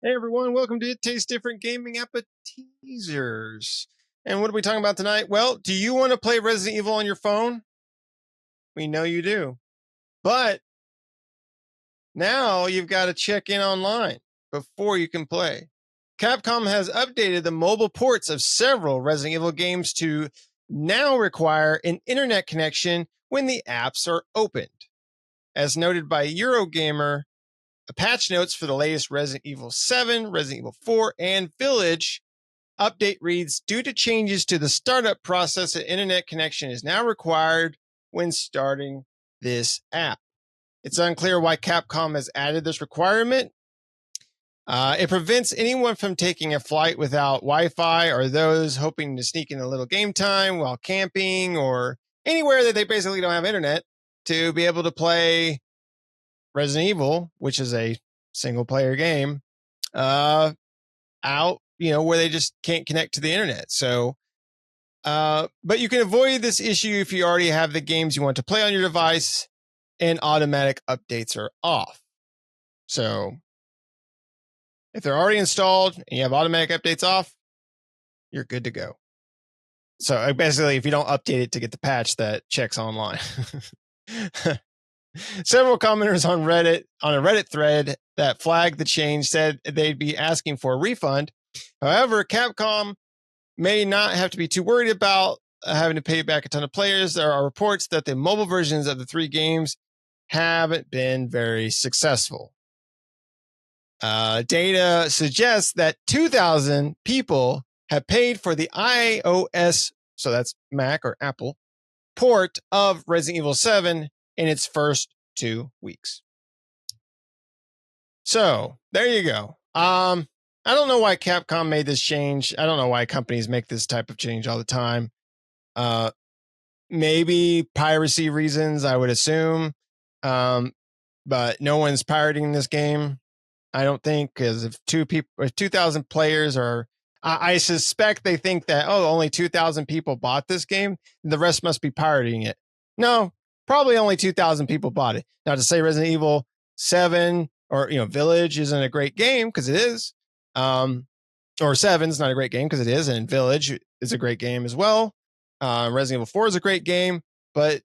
Hey everyone, welcome to It Tastes Different Gaming Appetizers. And what are we talking about tonight? Well, do you want to play Resident Evil on your phone? We know you do. But now you've got to check in online before you can play. Capcom has updated the mobile ports of several Resident Evil games to now require an internet connection when the apps are opened. As noted by Eurogamer, patch notes for the latest Resident Evil 7, Resident Evil 4, and Village update reads, due to changes to the startup process, an internet connection is now required when starting this app. It's unclear why Capcom has added this requirement. It prevents anyone from taking a flight without Wi-Fi or those hoping to sneak in a little game time while camping or anywhere that they basically don't have internet to be able to play Resident Evil, which is a single player game, out, where they just can't connect to the internet. So, but you can avoid this issue if you already have the games you want to play on your device and automatic updates are off. So if they're already installed and you have automatic updates off, you're good to go. So basically, if you don't update it to get the patch that checks online. Several commenters on Reddit, on a Reddit thread that flagged the change, said they'd be asking for a refund. However, Capcom may not have to be too worried about having to pay back a ton of players. There are reports that the mobile versions of the three games haven't been very successful. Data suggests that 2,000 people have paid for the iOS, so that's Mac or Apple, port of Resident Evil 7 in its first 2 weeks. So there you go. I don't know why Capcom made this change. I don't know why companies make this type of change all the time. Maybe piracy reasons, I would assume. But no one's pirating this game, I don't think, because if 2,000 players are, I suspect they think that, only 2,000 people bought this game, the rest must be pirating it. No, probably only 2,000 people bought it. Now, to say Resident Evil 7 or, Village isn't a great game, because it is, or 7 is not a great game, because it is, and Village is a great game as well. Resident Evil 4 is a great game, but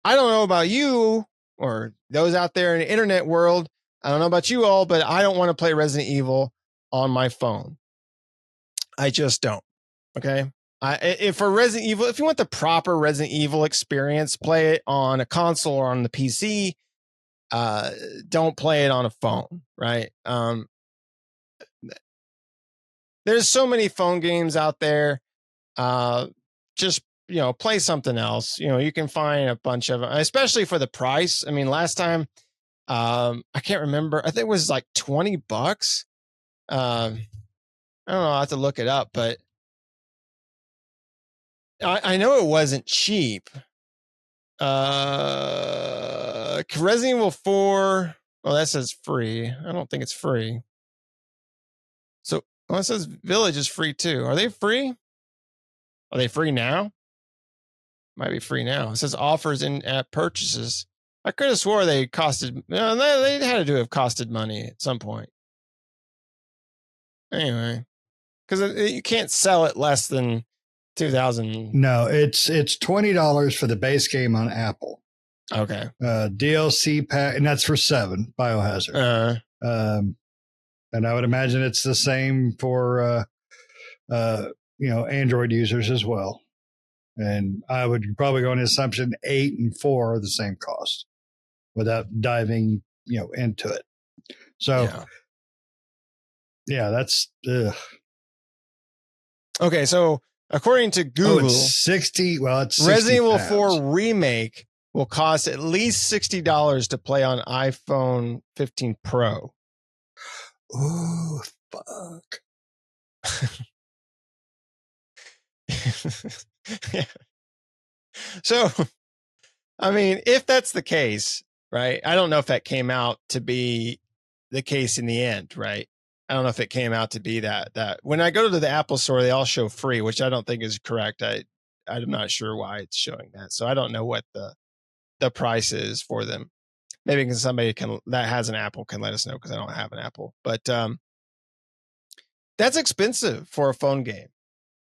I don't know about you or those out there in the internet world. I don't know about you all, but I don't want to play Resident Evil on my phone. I just don't. Okay. If for Resident Evil, if you want the proper Resident Evil experience, play it on a console or on the PC. Don't play it on a phone, right? There's so many phone games out there. Just play something else. You can find a bunch of them, especially for the price. I mean, last time, I can't remember. I think it was like $20. I don't know. I'll have to look it up, but I know it wasn't cheap. Resident Evil 4. Well, that says free. I don't think it's free. So, it says Village is free too. Are they free? Are they free now? Might be free now. It says offers in-app purchases. I could have swore they costed. They had to have costed money at some point. Anyway, because you can't sell it less than 2,000. No, it's $20 for the base game on Apple. Okay. DLC pack, and that's for 7 Biohazard. And I would imagine it's the same for Android users as well. And I would probably go on the assumption 8 and 4 are the same cost without diving into it. So that's okay. So according to Google, it's 60. Well, it's Resident Evil 4 remake will cost at least $60 to play on iPhone 15 Pro. Oh, fuck. Yeah. So, I mean, if that's the case, right? I don't know if that came out to be the case in the end, right? I don't know if it came out to be that when I go to the Apple store, they all show free, which I don't think is correct. I'm not sure why it's showing that. So I don't know what the price is for them. Maybe somebody that has an Apple can let us know, because I don't have an Apple. But That's expensive for a phone game.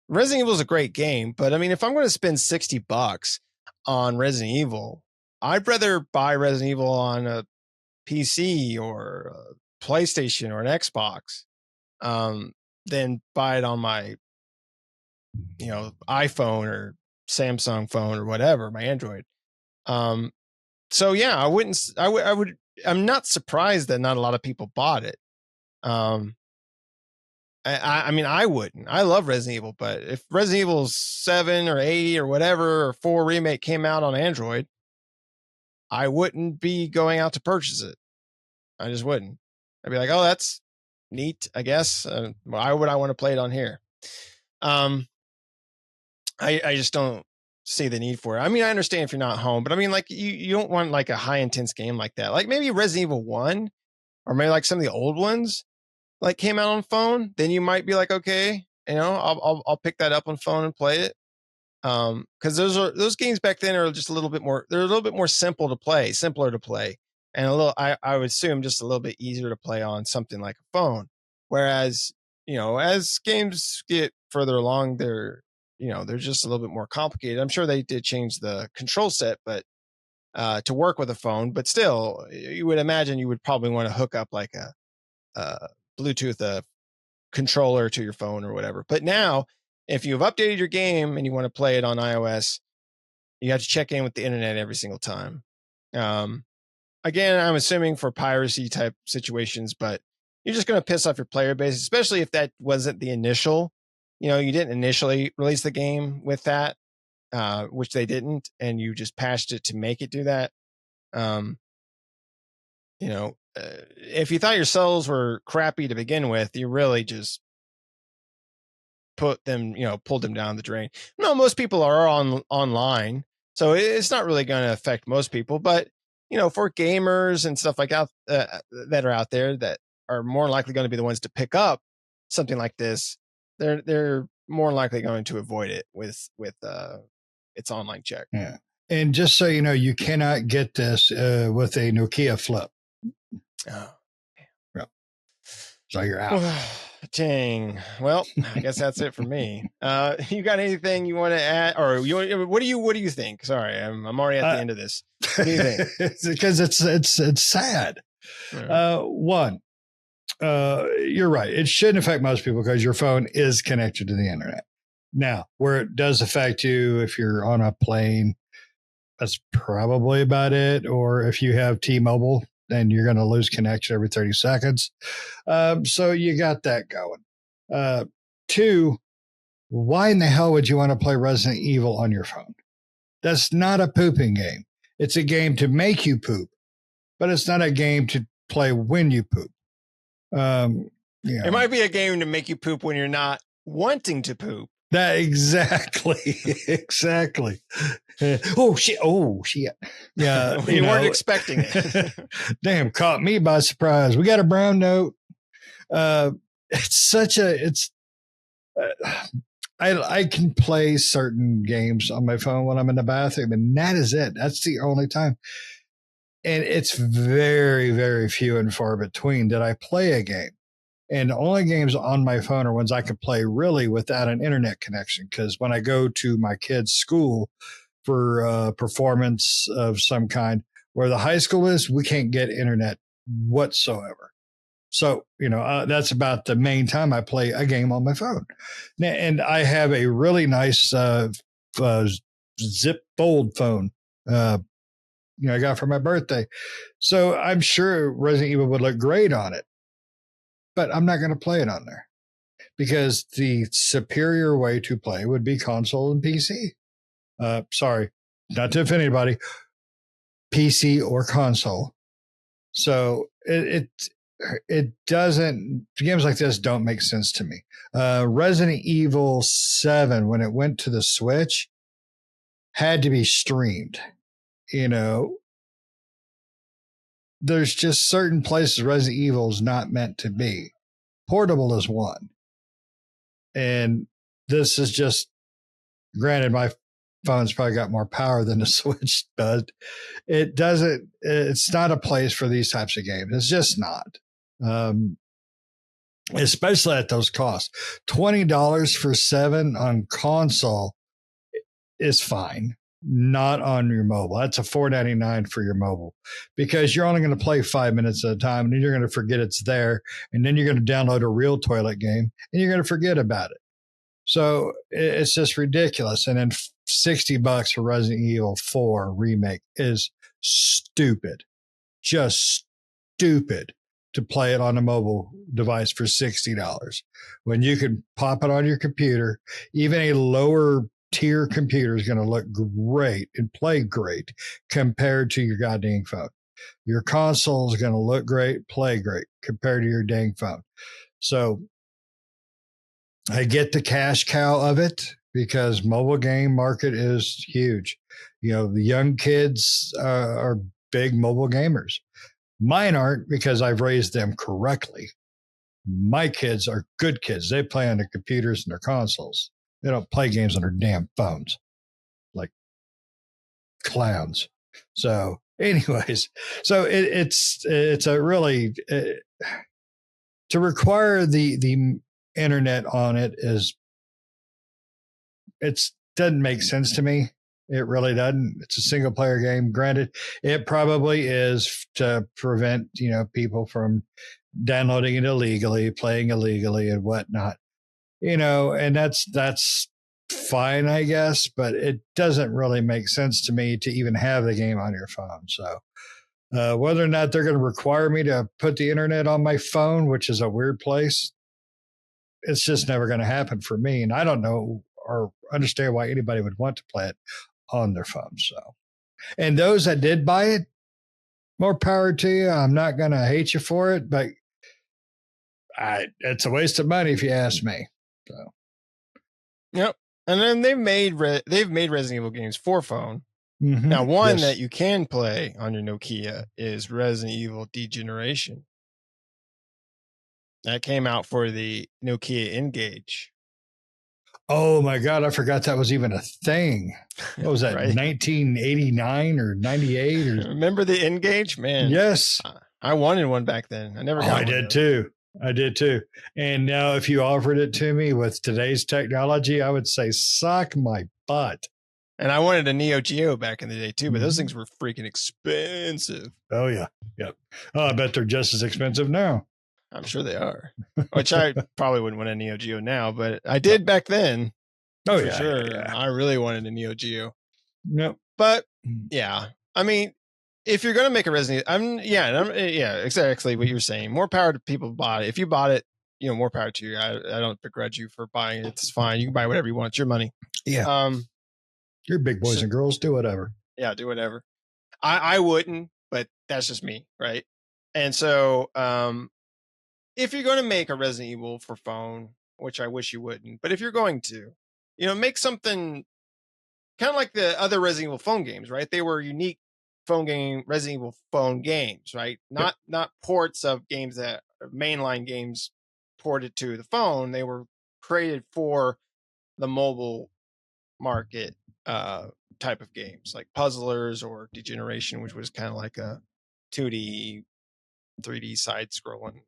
Resident Evil is a great game, but I mean, if I'm going to spend $60 on Resident Evil, I'd rather buy Resident Evil on a PC or a PlayStation or an Xbox than buy it on my, iPhone or Samsung phone or whatever, my Android. So yeah, I wouldn't. I would. I'm not surprised that not a lot of people bought it. I mean, I wouldn't. I love Resident Evil, but if Resident Evil 7 or 8 or whatever, or 4 remake came out on Android, I wouldn't be going out to purchase it. I just wouldn't. I'd be like, oh, that's neat, I guess. Why would I want to play it on here? I just don't see the need for it. I mean, I understand if you're not home, but I mean, like, you don't want like a high intense game like that. Like maybe Resident Evil 1 or maybe like some of the old ones like came out on phone, then you might be like, okay, I'll pick that up on phone and play it. Because those games back then are just a little bit more. They're a little bit more simpler to play, and I would assume just a little bit easier to play on something like a phone. Whereas as games get further along, they're just a little bit more complicated. I'm sure they did change the control set, but to work with a phone, but still, you would imagine you would probably want to hook up like a Bluetooth controller to your phone or whatever. But now, if you've updated your game and you want to play it on iOS, you have to check in with the internet every single time. Again, I'm assuming for piracy type situations, but you're just going to piss off your player base, especially if that wasn't the initial. You didn't initially release the game with that, which they didn't, and you just patched it to make it do that. If you thought your cells were crappy to begin with, you really just pulled them down the drain. No, most people are online, so it's not really going to affect most people. But for gamers and stuff like that that are out there that are more likely going to be the ones to pick up something like this, they're more likely going to avoid it with its online check. Yeah, and just so you know, you cannot get this with a Nokia Flip. Oh. Yeah. So you're out. Dang. Well, I guess that's it for me. You got anything you want to add, or what do you think? Sorry, I'm already at the end of this. What do you think? Because it's sad. One, you're right. It shouldn't affect most people because your phone is connected to the internet. Now, where it does affect you, if you're on a plane, that's probably about it. Or if you have T-Mobile, then you're going to lose connection every 30 seconds. So you got that going. Two, why in the hell would you want to play Resident Evil on your phone? That's not a pooping game. It's a game to make you poop, but it's not a game to play when you poop. It might be a game to make you poop when you're not wanting to poop. That exactly. Oh shit. Yeah. You weren't expecting it. Damn, caught me by surprise. We got a brown note. I can play certain games on my phone when I'm in the bathroom, and that is it. That's the only time. And it's very, very few and far between that I play a game. And the only games on my phone are ones I can play really without an internet connection. Because when I go to my kid's school for performance of some kind, where the high school is, we can't get internet whatsoever. So, that's about the main time I play a game on my phone. And I have a really nice zip fold phone, I got for my birthday. So I'm sure Resident Evil would look great on it. But I'm not going to play it on there because the superior way to play would be console and PC. Sorry, not to offend anybody, PC or console. So it doesn't, games like this don't make sense to me. Resident Evil 7, when it went to the Switch, had to be streamed. There's just certain places Resident Evil is not meant to be. Portable is one. And this is just, granted, my phone's probably got more power than the Switch does. It's not a place for these types of games. It's just not. especially at those costs. $20 for 7 on console is fine. Not on your mobile. That's a $4.99 for your mobile, because you're only going to play 5 minutes at a time, and then you're going to forget it's there, and then you're going to download a real toilet game, and you're going to forget about it. So it's just ridiculous. And then $60 for Resident Evil 4 remake is stupid, just stupid, to play it on a mobile device for $60 when you can pop it on your computer. Even a lower tier computer is going to look great and play great compared to your goddamn phone. Your console is going to look great, play great compared to your dang phone. So I get the cash cow of it, because mobile game market is huge. The young kids are big mobile gamers. Mine aren't, because I've raised them correctly. My kids are good kids. They play on their computers and their consoles. They don't play games on their damn phones like clowns. So, anyways, so it's a really to require the internet on it doesn't make sense to me. It really doesn't. It's a single player game. Granted, it probably is to prevent people from downloading it illegally, playing illegally, and whatnot. And that's fine, I guess, but it doesn't really make sense to me to even have the game on your phone. So whether or not they're going to require me to put the internet on my phone, which is a weird place, it's just never going to happen for me. And I don't know or understand why anybody would want to play it on their phone. So, and those that did buy it, more power to you. I'm not going to hate you for it, but it's a waste of money if you ask me. So, yep. And then they've made Resident Evil games for phone. Mm-hmm. Now, one that you can play on your Nokia is Resident Evil Degeneration. That came out for the Nokia N-Gage. Oh my God, I forgot that was even a thing. What was that, right? 1989 or 98? Or... Remember the N-Gage? Man. Yes. I wanted one back then. I never got one. I did too. And now if you offered it to me with today's technology, I would say, suck my butt. And I wanted a Neo Geo back in the day too, but those things were freaking expensive. Oh, yeah. Yep. Oh, I bet they're just as expensive now. I'm sure they are, which I probably wouldn't want a Neo Geo now, but I did back then. Oh, for yeah. Sure. Yeah. I really wanted a Neo Geo. Yep. But yeah, I mean, if you're going to make a Resident Evil, exactly what you're saying. More power to people who bought it. If you bought it, more power to you. I don't begrudge you for buying it. It's fine. You can buy whatever you want. It's your money. Yeah. You're big boys and girls. Do whatever. Yeah, do whatever. I wouldn't, but that's just me, right? And so, if you're going to make a Resident Evil for phone, which I wish you wouldn't, but if you're going to, make something kind of like the other Resident Evil phone games, right? They were unique Resident Evil phone games, right? Not ports of games that mainline games ported to the phone. They were created for the mobile market type of games, like Puzzlers or Degeneration, which was kind of like a 2D, 3D side-scrolling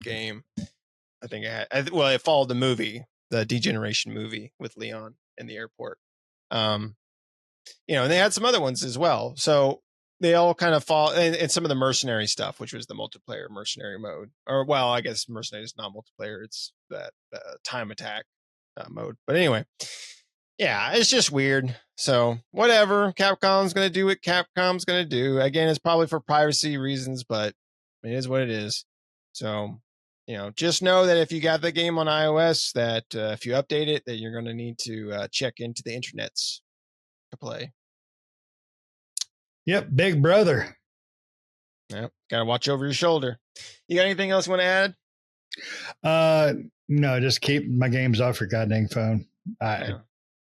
game. I think it followed the movie, the Degeneration movie with Leon in the airport. And they had some other ones as well. So they all kind of fall, and some of the mercenary stuff, which was the multiplayer mercenary mode. Or, well, I guess mercenary is not multiplayer. It's that time attack mode. But anyway, yeah, it's just weird. So whatever. Capcom's going to do what Capcom's going to do. Again, it's probably for privacy reasons, but it is what it is. So, just know that if you got the game on iOS, that if you update it, that you're going to need to check into the internets to play. Yep, big brother. Yep, got to watch over your shoulder. You got anything else you want to add? No, just keep my games off your goddamn phone. I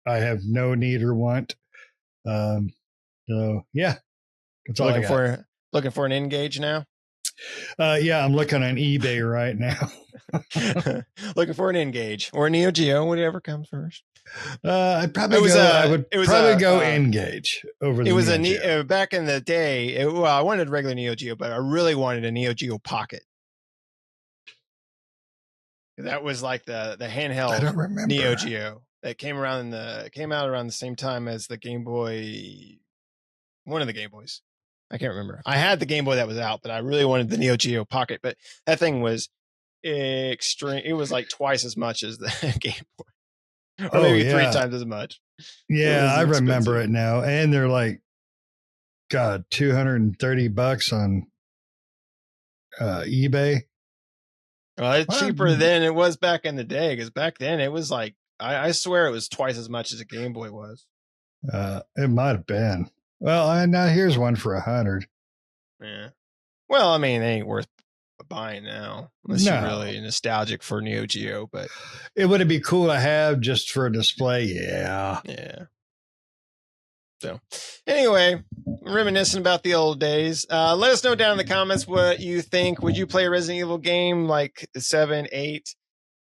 have no need or want. So yeah, that's all I got. Looking for an N-Gage now? Yeah, I'm looking on eBay right now. Looking for an N-Gage or a Neo Geo, whatever comes first. I would probably go N-Gage over the It was Neo Geo. Back in the day. I wanted a regular Neo Geo, but I really wanted a Neo Geo Pocket. That was like the I handheld don't remember. Neo Geo that came out around the same time as the Game Boy, one of the Game Boys. I can't remember. I had the Game Boy that was out, but I really wanted the Neo Geo Pocket. But that thing was extreme. It was like twice as much as the Game Boy, or maybe 3 times as much. Yeah, I remember it now. And they're like, God, $230 on eBay. Well, it's cheaper than it was back in the day, because back then it was like, I swear it was twice as much as a Game Boy was. It might have been. Well, now here's one for 100. Yeah. Well, I mean, it ain't worth buying now unless you're really nostalgic for Neo Geo. But it would be cool to have just for a display. Yeah. So anyway, reminiscing about the old days. Let us know down in the comments what you think. Would you play a Resident Evil game like 7, 8,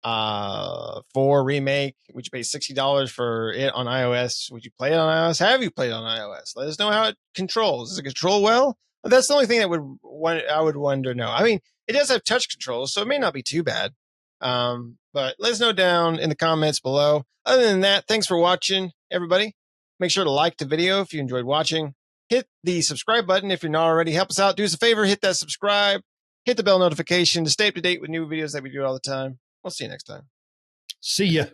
4 remake? Would you pay $60 for it on iOS? Would you play it on iOS? Have you played it on iOS? Let us know how it controls. Does it control well? That's the only thing that I would wonder. No, I mean, it does have touch controls, so it may not be too bad. But let us know down in the comments below. Other than that, thanks for watching, everybody. Make sure to like the video if you enjoyed watching. Hit the subscribe button if you're not already. Help us out. Do us a favor. Hit that subscribe. Hit the bell notification to stay up to date with new videos that we do all the time. We'll see you next time. See ya.